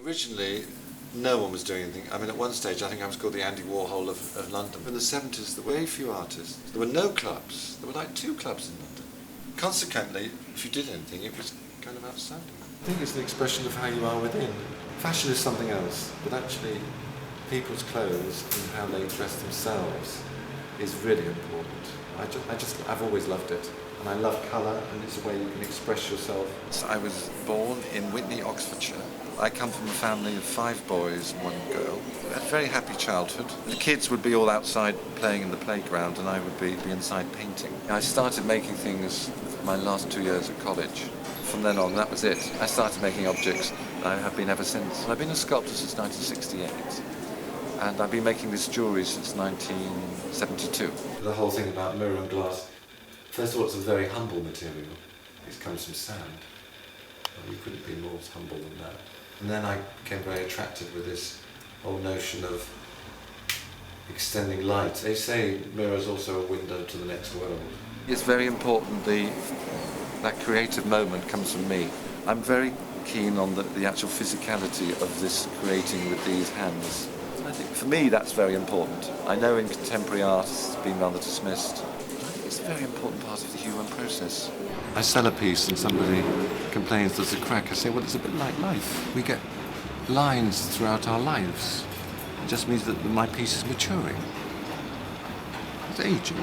Originally, no one was doing anything. I mean, at one stage, I think I was called the Andy Warhol of London. In the 70s, there were very few artists. There were no clubs. There were like 2 clubs in London. Consequently, if you did anything, it was kind of outstanding. I think it's an expression of how you are within. Fashion is something else, but actually, people's clothes and how they dress themselves is really important. I've always loved it. And I love colour, and it's a way you can express yourself. I was born in Witney, Oxfordshire. I come from a family of 5 boys and 1 girl. I had a very happy childhood. The kids would be all outside playing in the playground, and I would be inside painting. I started making things my last 2 years at college. From then on, that was it. I started making objects. I have been ever since. I've been a sculptor since 1968, and I've been making this jewellery since 1972. The whole thing about mirror and glass. First of all, it's a very humble material. It comes from sand. You couldn't be more humble than that. And then I became very attracted with this whole notion of extending light. They say mirror is also a window to the next world. It's very important that creative moment comes from me. I'm very keen on the actual physicality of this creating with these hands. I think for me that's very important. I know in contemporary art it's been rather dismissed. It's a very important part of the human process. I sell a piece and somebody complains there's a crack. I say, well, it's a bit like life. We get lines throughout our lives. It just means that my piece is maturing. It's aging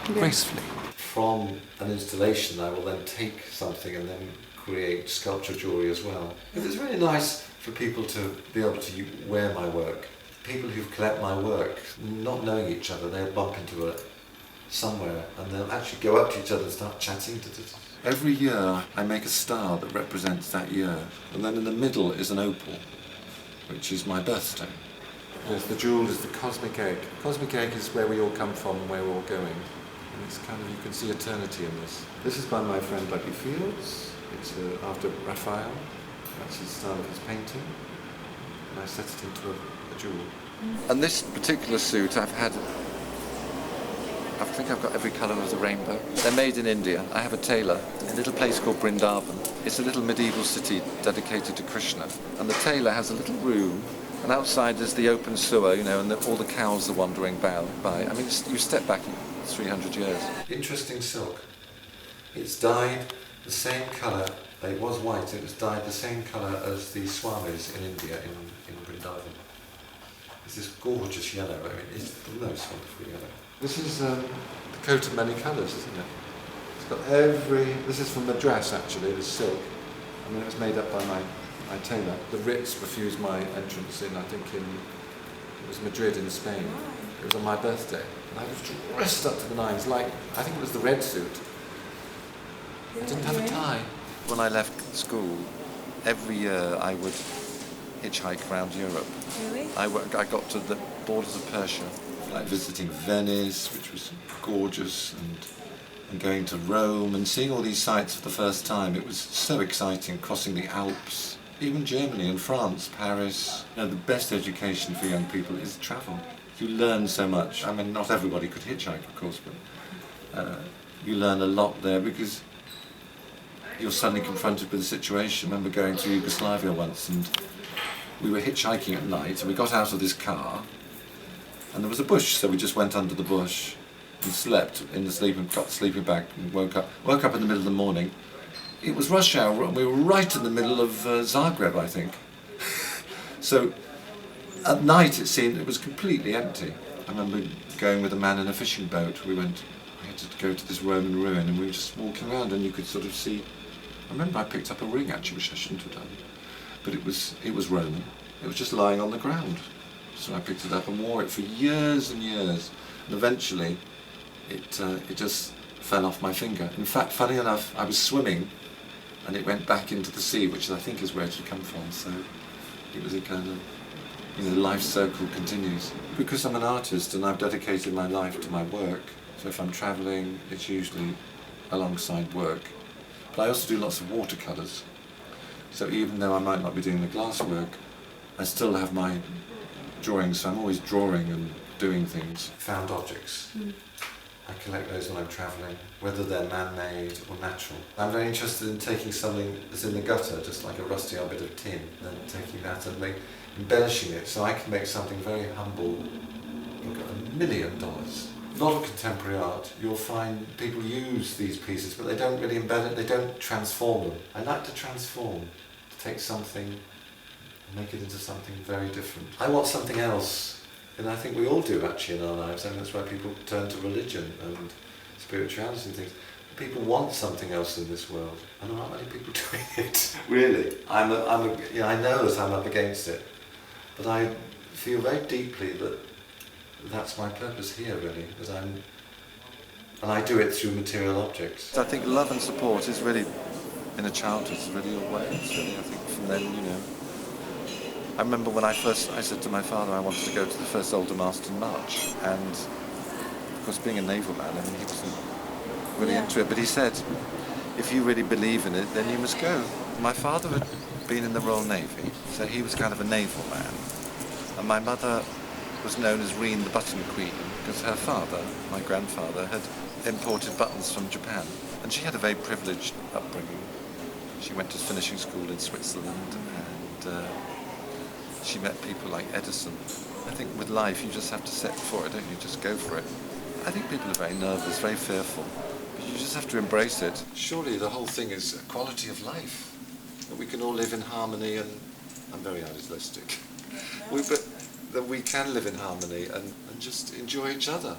gracefully. From an installation, I will then take something and then create sculpture jewellery as well. It's really nice for people to be able to wear my work. People who collect my work, not knowing each other, they'll bump into it somewhere, and they'll actually go up to each other and start chatting. Every year I make a star that represents that year, and then in the middle is an opal, which is my birthday. Yes, the jewel is the cosmic egg. Cosmic egg is where we all come from and where we're all going. And it's kind of, you can see eternity in this. This is by my friend Bucky Fields. It's after Raphael. That's the style of his painting. And I set it into a jewel. And this particular suit I think I've got every colour of the rainbow. They're made in India. I have a tailor in a little place called Vrindavan. It's a little medieval city dedicated to Krishna. And the tailor has a little room, and outside is the open sewer, and all the cows are wandering by. I mean, you step back 300 years. Interesting silk. It's dyed the same colour. It was white. It was dyed the same colour as the swamis in India, in Vrindavan. It's this gorgeous yellow. I mean, it's the most wonderful yellow. This is the coat of many colours, isn't it? It's got this is from Madras actually, this silk. I mean, it was made up by my tailor. The Ritz refused my entrance in, I think it was Madrid in Spain. It was on my birthday. And I was dressed up to the nines, I think it was the red suit. I didn't have a tie. When I left school, every year I would hitchhike around Europe. Really? I got to the borders of Persia. Like visiting Venice, which was gorgeous, and going to Rome and seeing all these sites for the first time. It was so exciting, crossing the Alps, even Germany and France, Paris. The best education for young people is travel. You learn so much. I mean, not everybody could hitchhike, of course, but you learn a lot there because you're suddenly confronted with a situation. I remember going to Yugoslavia once, and we were hitchhiking at night, and we got out of this car, and there was a bush, so we just went under the bush and slept in got the sleeping bag and woke up in the middle of the morning. It was rush hour and we were right in the middle of Zagreb, I think. So at night it was completely empty. I remember going with a man in a fishing boat. We had to go to this Roman ruin, and we were just walking around, and you could sort of see. I remember I picked up a ring actually, which I shouldn't have done, but it was Roman. It was just lying on the ground. So I picked it up and wore it for years and years, and eventually it just fell off my finger. In fact, funny enough, I was swimming and it went back into the sea, which I think is where it had come from. So it was a kind of, the life circle continues. Because I'm an artist and I've dedicated my life to my work, so if I'm travelling, it's usually alongside work. But I also do lots of watercolours. So even though I might not be doing the glass work, I still have my drawings, so I'm always drawing and doing things. Found objects. I collect those when I'm travelling, whether they're man-made or natural. I'm very interested in taking something that's in the gutter, just like a rusty old bit of tin, and then taking that and embellishing it so I can make something very humble. Look at $1 million. A lot of contemporary art, you'll find people use these pieces, but they don't really embellish, they don't transform them. I like to transform, to take something and make it into something very different. I want something else, and I think we all do actually in our lives, and that's why people turn to religion and spirituality and things. People want something else in this world, and there aren't many people doing it. Really, I know that I'm up against it, but I feel very deeply that that's my purpose here, really, and I do it through material objects. I think love and support is really, in a childhood, is really your way. It's really, I think, from then, I remember when I said to my father I wanted to go to the first Oldham Marston March, and of course, being a naval man, I mean, he wasn't really into it, but he said, if you really believe in it, then you must go. My father had been in the Royal Navy, so he was kind of a naval man, and my mother was known as Reen the Button Queen because her father, my grandfather, had imported buttons from Japan, and she had a very privileged upbringing. She went to finishing school in Switzerland, and she met people like Edison. I think with life you just have to set for it, don't you? Just go for it. I think people are very nervous, very fearful, but you just have to embrace it. Surely the whole thing is a quality of life, that we can all live in harmony, and I'm very idealistic. That we can live in harmony and just enjoy each other.